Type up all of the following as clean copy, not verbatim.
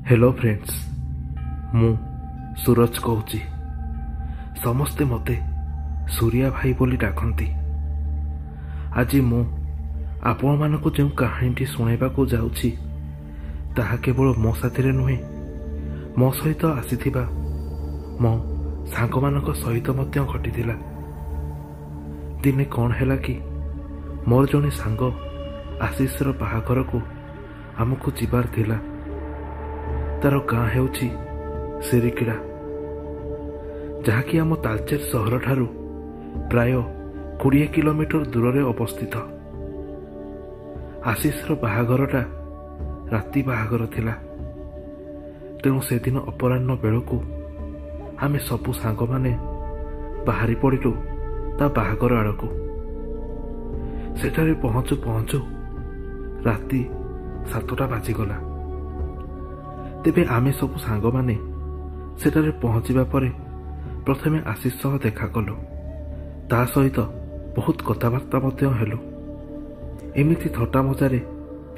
Hello friends, मु सूरज कहूची। समस्ते मते सूर्या भाई बोली डाकती। आज मु आपण मानक जो कहानी शुणाइबा को जाउची ताहा केवल मो साथी नुहे, मो सहित आसीथिबा मो सांग मानक सहित मध्य घटिथिला। दिने कौन हैला कि मोर जने सांग आशीषर बाहाघर को आमको जीवार थिला। तार गाँ हेउची सिरिकिड़ा, जहाँकि आम तालचेर सहर ठारू प्राय 20 किलोमीटर दूर रे अवस्थित। आशीषर बाहाघरटा राति बाहाघर थिला। तेणु से दिन अपराह्न बेलू आमे सबु सांग माने बाहरी पड़िलु ता बाहाघर आड़कू। सेठारे पहुँचु पहुँचु राति 7टा बाजिगला। तेबे आमे सबु सांग माने सेठारे पहुँचीबा परे प्रथमे आशीष सह देखा कलु। ता सहित बहुत कथबार्ता मध्य हेलु। एमिति थट्टा मजारे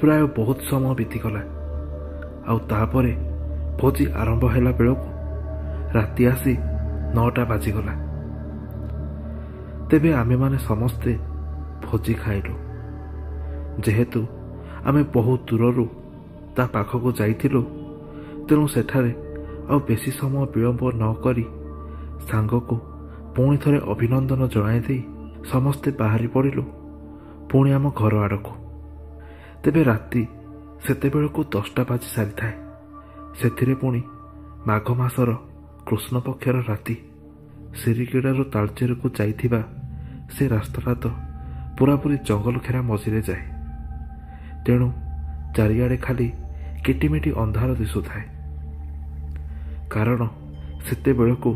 प्राय बहुत समय बीतीगला। आउ तापरे भोजी आरंभ हैला बेलकू राति आसी 9टा बाजिगला। तेबे आमे माने समस्ते भोजी खाइलु। जेहेतु आमे बहुत दूररू ता पाखकू जाइथिलु, तेणु सेठारे आ बेसी समय विलंब न करी सांगको पुणी थरे अभिनंदन जणाई दे समस्ते बाहरी पड़िलु पुणी आम घर आड़कू। तेबे राति सेतेबेलकू 10टा बाजी सारी थाए। सेथिरे पुणी माघ मासर कृष्ण पक्षर राति। सिरिकिड़ारू तालचेर को जाइथिबा से रास्ताटा तो पूरापूरी जंगल घेरा मझिरे जाए। तेणु चारिआडे खाली किटिमिटी अंधार दिशुଥାଏ। कारण सेते बेलकू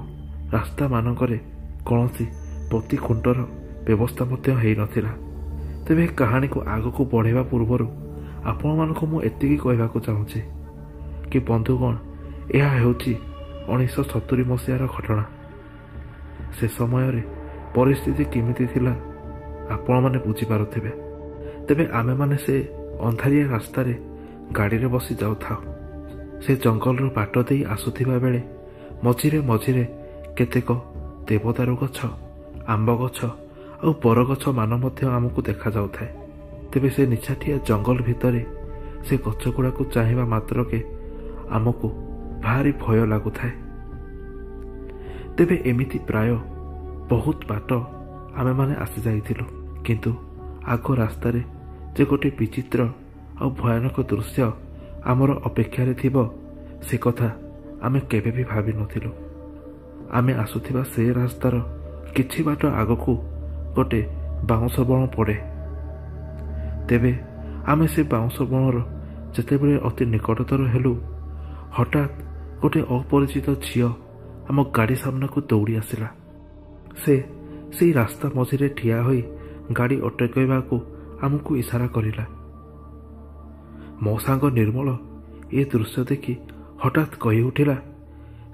रास्ता मानकरे कौनसी पति खुंटर व्यवस्था मध्य हेई नथिला। तेबे कहानी को आगको बढ़ेवा पूर्वरु आपण मानकु मु एतिकी कहबाकू चाहूची कि बंधुगण, यह हेउची 1970 मसीहार घटना। से समय रे परिस्थिति केमिति थिला आपण माने बुझी पारुथिबे। तेबे आमे माने से अंधारिया रास्ता रे गाड़ी रे बसी जाउ था। से जंगल रो बाट देई आसुथिबा बेले मझिरे मझिरे केतेक देवदारू गछ, आंब गछ और बर गछ मान मध्य आमको देखा जाउ थाए। तेबे से निछाटिया जंगल भितरे से गछ गुड़ाकू चाहिबा मात्र के आमको भारी भय लागु थाए। तेबे एमिति प्राय बहुत बाट आमे माने आसी जाइथिलु, किंतु आग रास्तारे जे गोटे विचित्र और भयानक दृश्य आमर अपेक्षा थिबो से कथा आमे केबे भी भाबी नथिलु। आमे आसुथिबा से रास्तार किछि बाट आगकू गोटे बाउंस बण पड़े। तेबे आमे से बाउंस बणर जेतेबेले अति निकटतर हेलु, हठात गोटे अपरिचित झियो आम गाड़ी सामना को दौड़ी आसिला। से रास्ता मझिरे ठिया होई गाड़ी अटकाइबा को आमको इशारा करिला। मो सांग निर्मल ए दृश्य देखि हठात कही उठिला,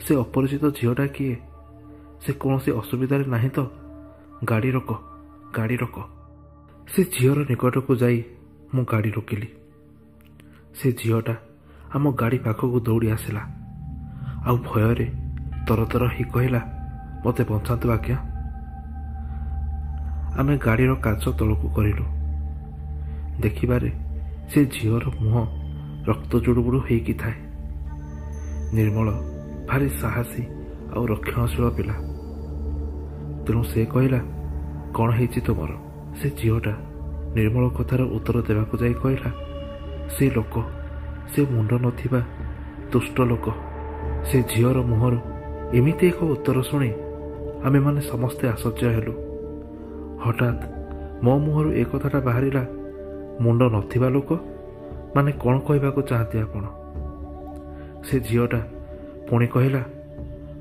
से अपरिचित झीटा किए? से कौन सी असुविधार नहीं तो? गाड़ी रोक, गाड़ी रोक। से झीर निकट को जाई मु गाड़ी रोकिली। से झीटा आम गाड़ी पाखक दौड़ी आसिला। आउ भୟରେ तरतर ही कहला, मते बंचातु आज्ञा। आमे गाड़ीर काच तलकू करिलु। देखिबारे से झीर मुह रक्त जुड़ुबुड़ु होइकी थाए। निर्मल भारी साहसी और रक्षणशील पिला। तेणु से कहला, कौन हेछि तुमर? से झीटा निर्मल कथार उत्तर देवाकू जाई कहला, से लोक, से मुंड नथिबा दुष्ट लोक। से झीर मुहर एमिति एक उत्तर शुणी आमे माने समस्ते आश्चर्य हेलु। हठात मो मुहर ए कथाटा बाहरिला, मुंड नथिबा लोक माने कौन कहबाकू चाहती आपण? से झीटा पुणी कहला,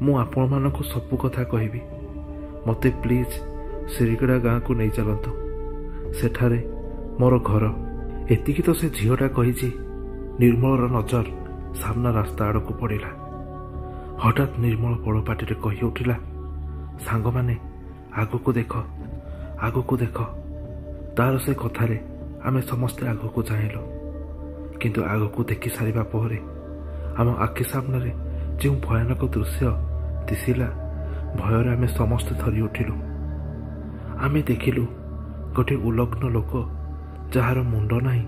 मु आपण मानकू सबु कथा कहबी, मते प्लीज सिरिकिड़ा गाँ को नहीं चलतु। सेठारे मोर घर। एतिकी तो से झीटा कहिछि। निर्मलर नजर सामना रास्ता आड़कू पड़िला। हठात निर्मल बड़ पाटिरे कही उठिला, सांग माने आगकू देख, आगकू देख। तार से कथारे आमे समस्ते आगकू चाहेलु, किंतु आगकू देखि सारिबा परे ଆମ ଆଖି ସାମ୍ନାରେ ଯେଉଁ ଭୟାନକ ଦୃଶ୍ୟ ଦିଶିଲା, ଭୟରେ ଆମେ ସମସ୍ତେ ଥରି ଉଠିଲୁ। ଆମେ ଦେଖିଲୁ ଗୋଟିଏ ଉଲଗ୍ନ ଲୋକ, ଯାହାର ମୁଣ୍ଡ ନାହିଁ,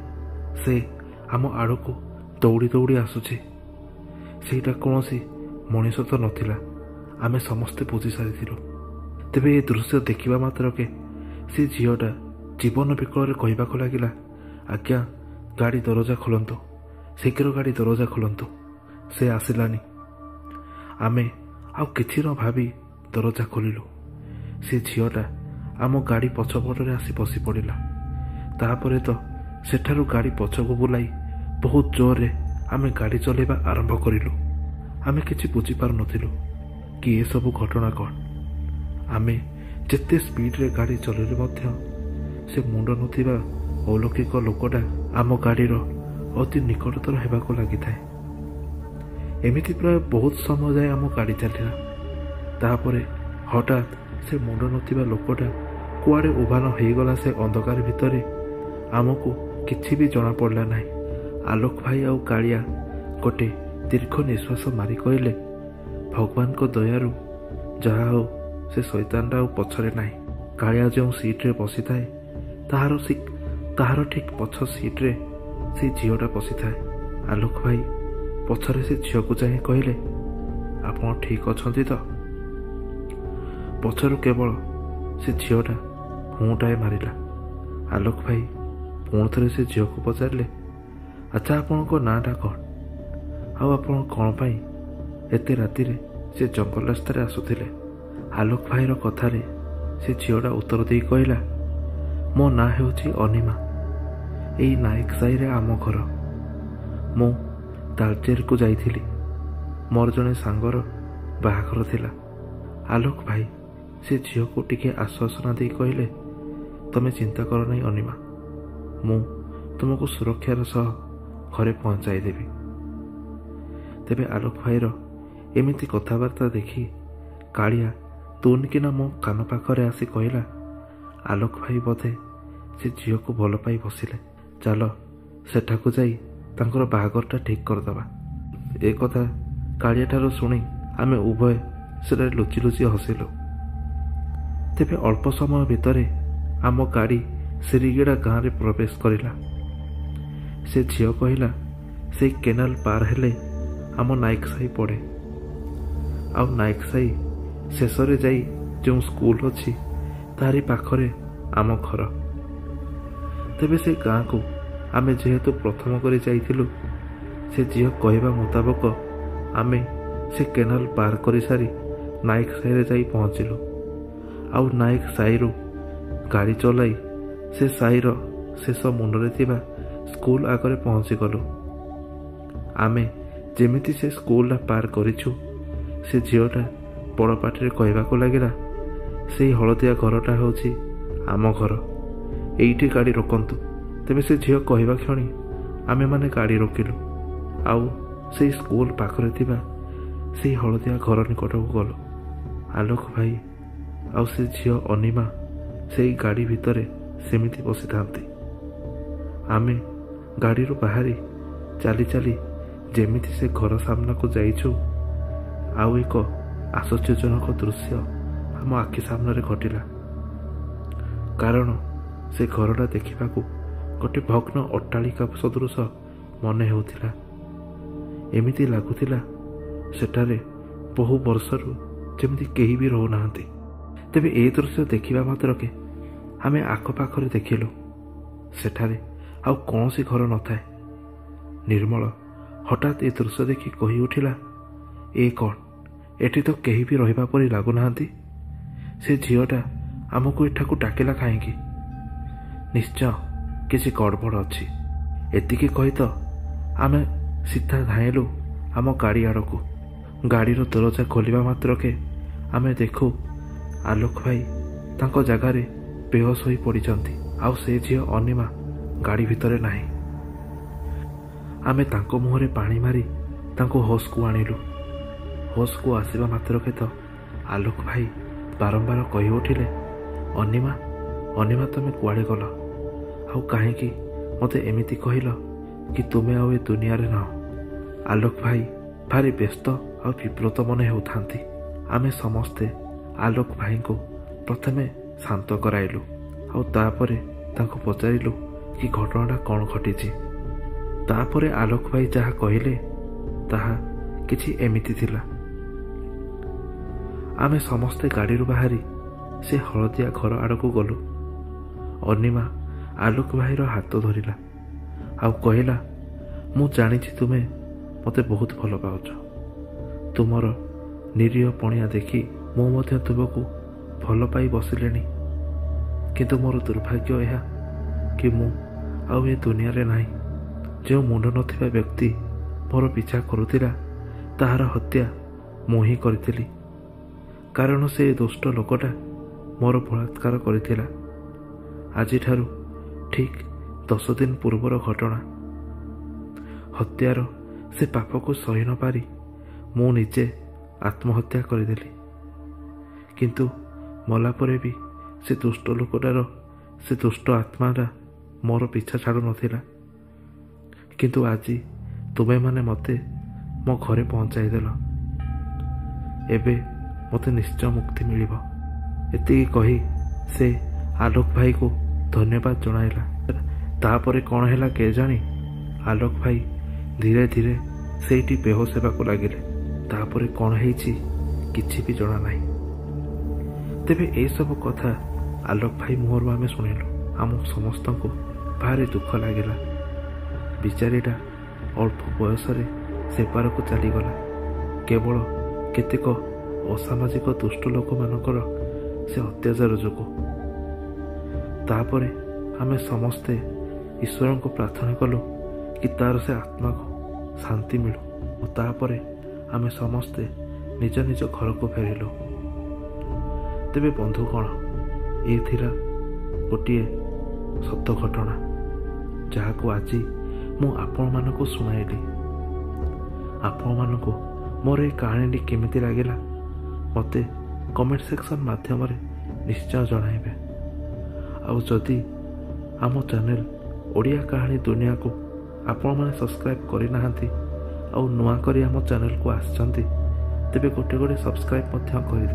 ସେ ଆମ ଆଡ଼କୁ ଦୌଡ଼ି ଦୌଡ଼ି ଆସୁଛି। ସେଇଟା କୌଣସି ମଣିଷ ତ ନଥିଲା, ଆମେ ସମସ୍ତେ ବୁଝି ସାରିଥିଲୁ। ତେବେ ଏ ଦୃଶ୍ୟ ଦେଖିବା ମାତ୍ରକେ ସେ ଝିଅଟା ଜୀବନ ବିକଳରେ କହିବାକୁ ଲାଗିଲା, ଆଜ୍ଞା ଗାଡ଼ି ଦରଜା ଖୋଲନ୍ତୁ, ଶୀଘ୍ର ଗାଡ଼ି ଦରଜା ଖୋଲନ୍ତୁ। ସେ ଆସିଲାନି। ଆମେ ଆଉ କିଛି ନ ଭାବି ଦରଜା ଖୋଲିଲୁ। ସେ ଝିଅଟା ଆମ ଗାଡ଼ି ପଛପଟରେ ଆସି ବସି ପଡ଼ିଲା। ତାପରେ ତ ସେଠାରୁ ଗାଡ଼ି ପଛକୁ ବୁଲାଇ ବହୁତ ଜୋରରେ ଆମେ ଗାଡ଼ି ଚଲାଇବା ଆରମ୍ଭ କରିଲୁ। ଆମେ କିଛି ବୁଝିପାରୁନଥିଲୁ କି ଏସବୁ ଘଟଣା କ'ଣ। ଆମେ ଯେତେ ସ୍ପିଡ଼ରେ ଗାଡ଼ି ଚଲେଇଲେ ମଧ୍ୟ ସେ ମୁଣ୍ଡ ନଥିବା ଅଲୌକିକ ଲୋକଟା ଆମ ଗାଡ଼ିର ଅତି ନିକଟତର ହେବାକୁ ଲାଗିଥାଏ। ଏମିତି ପ୍ରାୟ ବହୁତ ସମୟ ଯାଏ ଆମ ଗାଡ଼ି ଚାଲିଲା। ତାପରେ ହଠାତ୍ ସେ ମୁଣ୍ଡ ନଥିବା ଲୋକଟା କୁଆଡ଼େ ଉଭାନ ହୋଇଗଲା। ସେ ଅନ୍ଧକାର ଭିତରେ ଆମକୁ କିଛି ବି ଜଣାପଡ଼ିଲା ନାହିଁ। ଆଲୋକ ଭାଇ ଆଉ କାଳିଆ ଗୋଟେ ଦୀର୍ଘ ନିଶ୍ୱାସ ମାରି କହିଲେ, ଭଗବାନଙ୍କ ଦୟାରୁ ଯାହା ହଉ ସେ ଶୈତାନଟା ଆଉ ପଛରେ ନାହିଁ। କାଳିଆ ଯେଉଁ ସିଟ୍ରେ ବସିଥାଏ ତାହାର ଠିକ୍ ପଛ ସିଟ୍ରେ ସେ ଝିଅଟା ବସିଥାଏ। ଆଲୋକ ଭାଇ ପଛରେ ସେ ଝିଅକୁ ଚାହିଁ କହିଲେ, ଆପଣ ଠିକ୍ ଅଛନ୍ତି ତ? ପଛରୁ କେବଳ ସେ ଝିଅଟା ହୁଁଟାଏ ମାରିଲା। ଆଲୋକ ଭାଇ ପୁଣି ଥରେ ସେ ଝିଅକୁ ପଚାରିଲେ, ଆଚ୍ଛା ଆପଣଙ୍କ ନାଁଟା କ'ଣ? ଆଉ ଆପଣ କ'ଣ ପାଇଁ ଏତେ ରାତିରେ ସେ ଜଙ୍ଗଲ ରାସ୍ତାରେ ଆସୁଥିଲେ? ଆଲୋକ ଭାଇର କଥାରେ ସେ ଝିଅଟା ଉତ୍ତର ଦେଇ କହିଲା, ମୋ ନାଁ ହେଉଛି ଅନିମା। ଏଇ ନାୟକ ସାହିରେ ଆମ ଘର। ମୁଁ ତାଳଚେରକୁ ଯାଇଥିଲି। ମୋର ଜଣେ ସାଙ୍ଗର ବାହାଘର ଥିଲା। ଆଲୋକ ଭାଇ ସେ ଝିଅକୁ ଟିକେ ଆଶ୍ୱାସନା ଦେଇ କହିଲେ, ତମେ ଚିନ୍ତା କର ନାହିଁ ଅନିମା, ମୁଁ ତୁମକୁ ସୁରକ୍ଷାର ସହ ଘରେ ପହଞ୍ଚାଇ ଦେବି। ତେବେ ଆଲୋକ ଭାଇର ଏମିତି କଥାବାର୍ତ୍ତା ଦେଖି କାଳିଆ ତୁନିକିନା ମୋ କାନ ପାଖରେ ଆସି କହିଲା, ଆଲୋକ ଭାଇ ବୋଧେ ସେ ଝିଅକୁ ଭଲ ପାଇ ବସିଲେ। ଚାଲ ସେଠାକୁ ଯାଇ ତାଙ୍କର ବାହାଘରଟା ଠିକ୍ କରିଦେବା। ଏ କଥା କାଳିଆଠାରୁ ଶୁଣି ଆମେ ଉଭୟ ସେଠାରେ ଲୁଚି ଲୁଚି ହସିଲୁ। ତେବେ ଅଳ୍ପ ସମୟ ଭିତରେ ଆମ ଗାଡ଼ି ସିରିଗିଡ଼ା ଗାଁରେ ପ୍ରବେଶ କରିଲା। ସେ ଝିଅ କହିଲା, ସେଇ କେନାଲ ପାର ହେଲେ ଆମ ନାୟକ ସାହି ପଡ଼େ। ଆଉ ନାୟକ ସାହି ଶେଷରେ ଯାଇ ଯେଉଁ ସ୍କୁଲ ଅଛି ତାରି ପାଖରେ ଆମ ଘର। ତେବେ ସେ ଗାଁକୁ ଆମେ ଯେହେତୁ ପ୍ରଥମ କରି ଯାଇଥିଲୁ, ସେ ଝିଅ କହିବା ମୁତାବକ ଆମେ ସେ କେନାଲ ପାର କରିସାରି ନାୟକ ସାହିରେ ଯାଇ ପହଞ୍ଚିଲୁ। ଆଉ ନାୟକ ସାହିରୁ ଗାଡ଼ି ଚଲାଇ ସେ ସାହିର ଶେଷ ମୁଣ୍ଡରେ ଥିବା ସ୍କୁଲ ଆଗରେ ପହଞ୍ଚିଗଲୁ। ଆମେ ଯେମିତି ସେ ସ୍କୁଲଟା ପାର କରିଛୁ, ସେ ଝିଅଟା ବଡ଼ ପାଟିରେ କହିବାକୁ ଲାଗିଲା, ସେଇ ହଳଦିଆ ଘରଟା ହେଉଛି ଆମ ଘର, ଏଇଠି ଗାଡ଼ି ରୋକନ୍ତୁ। ତେବେ ସେ ଝିଅ କହିବା କ୍ଷଣି ଆମେମାନେ ଗାଡ଼ି ରୋକିଲୁ ଆଉ ସେଇ ସ୍କୁଲ ପାଖରେ ଥିବା ସେଇ ହଳଦିଆ ଘର ନିକଟକୁ ଗଲୁ। ଆଲୋକ ଭାଇ ଆଉ ସେ ଝିଅ ଅନିମା ସେଇ ଗାଡ଼ି ଭିତରେ ସେମିତି ବସିଥାନ୍ତି। ଆମେ ଗାଡ଼ିରୁ ବାହାରି ଚାଲି ଚାଲି ଯେମିତି ସେ ଘର ସାମ୍ନାକୁ ଯାଇଛୁ, ଆଉ ଏକ ଆଶ୍ଚର୍ଯ୍ୟଜନକ ଦୃଶ୍ୟ ଆମ ଆଖି ସାମ୍ନାରେ ଘଟିଲା। କାରଣ ସେ ଘରଟା ଦେଖିବାକୁ ଗୋଟେ ଭଗ୍ନ ଅଟ୍ଟାଳିକା ସଦୃଶ ମନେ ହେଉଥିଲା। ଏମିତି ଲାଗୁଥିଲା ସେଠାରେ ବହୁ ବର୍ଷରୁ ଯେମିତି କେହି ବି ରହୁନାହାନ୍ତି। ତେବେ ଏ ଦୃଶ୍ୟ ଦେଖିବା ମାତ୍ରକେ ଆମେ ଆଖପାଖରେ ଦେଖିଲୁ ସେଠାରେ ଆଉ କୌଣସି ଘର ନଥାଏ। ନିର୍ମଳ ହଠାତ୍ ଏ ଦୃଶ୍ୟ ଦେଖି କହି ଉଠିଲା, ଏ କ'ଣ, ଏଠି ତ କେହି ବି ରହିବା ପରି ଲାଗୁନାହାନ୍ତି। ସେ ଝିଅଟା ଆମକୁ ଏଠାକୁ ଡାକିଲା କାହିଁକି? ନିଶ୍ଚୟ କିଛି ଗଡ଼ବଡ଼ ଅଛି। ଏତିକି କହି ତ ଆମେ ସିଧା ଧାଇଁଲୁ ଆମ ଗାଡ଼ି ଆଡ଼କୁ। ଗାଡ଼ିର ଦରଜା ଖୋଲିବା ମାତ୍ରକେ ଆମେ ଦେଖୁ ଆଲୋକ ଭାଇ ତାଙ୍କ ଜାଗାରେ ବେହୋସ ହୋଇ ପଡ଼ିଛନ୍ତି। ଆଉ ସେ ଝିଅ ଅନିମା ଗାଡ଼ି ଭିତରେ ନାହିଁ। ଆମେ ତାଙ୍କ ମୁହଁରେ ପାଣି ମାରି ତାଙ୍କୁ ହୋସ୍କୁ ଆଣିଲୁ। ହୋସ୍କୁ ଆସିବା ମାତ୍ରକେ ତ ଆଲୋକ ଭାଇ ବାରମ୍ବାର କହି ଉଠିଲେ, ଅନିମା ଅନିମା ତମେ କୁଆଡ଼େ ଗଲ? ଆଉ କାହିଁକି ମୋତେ ଏମିତି କହିଲ କି ତୁମେ ଆଉ ଏ ଦୁନିଆରେ ନାହ? ଆଲୋକ ଭାଇ ଭାରି ବ୍ୟସ୍ତ ଆଉ ବିବ୍ରତ ମନେ ହେଉଥାନ୍ତି। ଆମେ ସମସ୍ତେ ଆଲୋକ ଭାଇଙ୍କୁ ପ୍ରଥମେ ଶାନ୍ତ କରାଇଲୁ ଆଉ ତାପରେ ତାଙ୍କୁ ପଚାରିଲୁ କି ଘଟଣାଟା କ'ଣ ଘଟିଛି। ତାପରେ ଆଲୋକ ଭାଇ ଯାହା କହିଲେ ତାହା କିଛି ଏମିତି ଥିଲା। ଆମେ ସମସ୍ତେ ଗାଡ଼ିରୁ ବାହାରି ସେ ହଳଦିଆ ଘର ଆଡ଼କୁ ଗଲୁ। ଅନିମା ଆଲୋକ ଭାଇର ହାତ ଧରିଲା ଆଉ କହିଲା, ମୁଁ ଜାଣିଛି ତୁମେ ମୋତେ ବହୁତ ଭଲ ପାଉଛ। ତୁମର ନିରୀହ ପଣିଆ ଦେଖି ମୁଁ ମଧ୍ୟ ତୁମକୁ ଭଲ ପାଇ ବସିଲେଣି। କିନ୍ତୁ ମୋର ଦୁର୍ଭାଗ୍ୟ ଏହା କି ମୁଁ ଆଉ ଏ ଦୁନିଆରେ ନାହିଁ। ଯେଉଁ ମୁଣ୍ଡ ନଥିବା ବ୍ୟକ୍ତି ମୋର ପିଛା କରୁଥିଲା ତାହାର ହତ୍ୟା ମୁଁ ହିଁ କରିଥିଲି। କାରଣ ସେ ଦୁଷ୍ଟ ଲୋକଟା ମୋର ବଳାତ୍କାର କରିଥିଲା। ଆଜିଠାରୁ ଠିକ୍ 10 ଦିନ ପୂର୍ବର ଘଟଣା। ହତ୍ୟାର ସେ ପାପକୁ ସହି ନ ପାରି ମୁଁ ନିଜେ ଆତ୍ମହତ୍ୟା କରିଦେଲି। କିନ୍ତୁ ମଲା ପରେ ବି ସେ ଦୁଷ୍ଟ ଲୋକଟାର ସେ ଦୁଷ୍ଟ ଆତ୍ମାଟା ମୋର ପିଛା ଛାଡ଼ୁନଥିଲା। କିନ୍ତୁ ଆଜି ତୁମେମାନେ ମୋତେ ମୋ ଘରେ ପହଞ୍ଚାଇଦେଲ। ଏବେ ମୋତେ ନିଶ୍ଚୟ ମୁକ୍ତି ମିଳିବ। ଏତିକି କହି ସେ ଆଲୋକ ଭାଇକୁ ଧନ୍ୟବାଦ ଜଣାଇଲା। ତାପରେ କ'ଣ ହେଲା କେଜାଣି ଆଲୋକ ଭାଇ ଧୀରେ ଧୀରେ ସେଇଠି ବେହୋସ ହେବାକୁ ଲାଗିଲେ। ତାପରେ କ'ଣ ହେଇଛି କିଛି ବି ଜଣା ନାହିଁ। ତେବେ ଏସବୁ କଥା ଆଲୋକ ଭାଇ ମୁହଁରୁ ଆମେ ଶୁଣିଲୁ। ଆମ ସମସ୍ତଙ୍କୁ ଭାରି ଦୁଃଖ ଲାଗିଲା। ବିଚାରୀଟା ଅଳ୍ପ ବୟସରେ ସେପାରକୁ ଚାଲିଗଲା କେବଳ କେତେକ ଅସାମାଜିକ ଦୁଷ୍ଟ ଲୋକମାନଙ୍କର ସେ ଅତ୍ୟାଚାର ଯୋଗୁଁ। ତାପରେ ଆମେ ସମସ୍ତେ ଈଶ୍ୱରଙ୍କୁ ପ୍ରାର୍ଥନା କଲୁ କି ତାର ସେ ଆତ୍ମାକୁ ଶାନ୍ତି ମିଳୁ ଓ ତାପରେ ଆମେ ସମସ୍ତେ ନିଜ ନିଜ ଘରକୁ ଫେରିଲୁ। ତେବେ ବନ୍ଧୁଗଣ, ଏ ଥିଲା ଗୋଟିଏ ସତ ଘଟଣା ଯାହାକୁ ଆଜି ମୁଁ ଆପଣମାନଙ୍କୁ ଶୁଣାଇଲି। ଆପଣମାନଙ୍କୁ ମୋର ଏ କାହାଣୀଟି କେମିତି ଲାଗିଲା ମୋତେ କମେଣ୍ଟ ସେକ୍ସନ୍ ମାଧ୍ୟମରେ ନିଶ୍ଚୟ ଜଣାଇବେ। ଆଉ ଯଦି ଆମ ଚ୍ୟାନେଲ୍ ଓଡ଼ିଆ କାହାଣୀ ଦୁନିଆକୁ ଆପଣମାନେ ସବସ୍କ୍ରାଇବ୍ କରିନାହାନ୍ତି ଆଉ ନୂଆ କରି ଆମ ଚ୍ୟାନେଲ୍କୁ ଆସିଛନ୍ତି ତେବେ ଗୋଟେ ସବସ୍କ୍ରାଇବ୍ ମଧ୍ୟ କରିଦେବେ।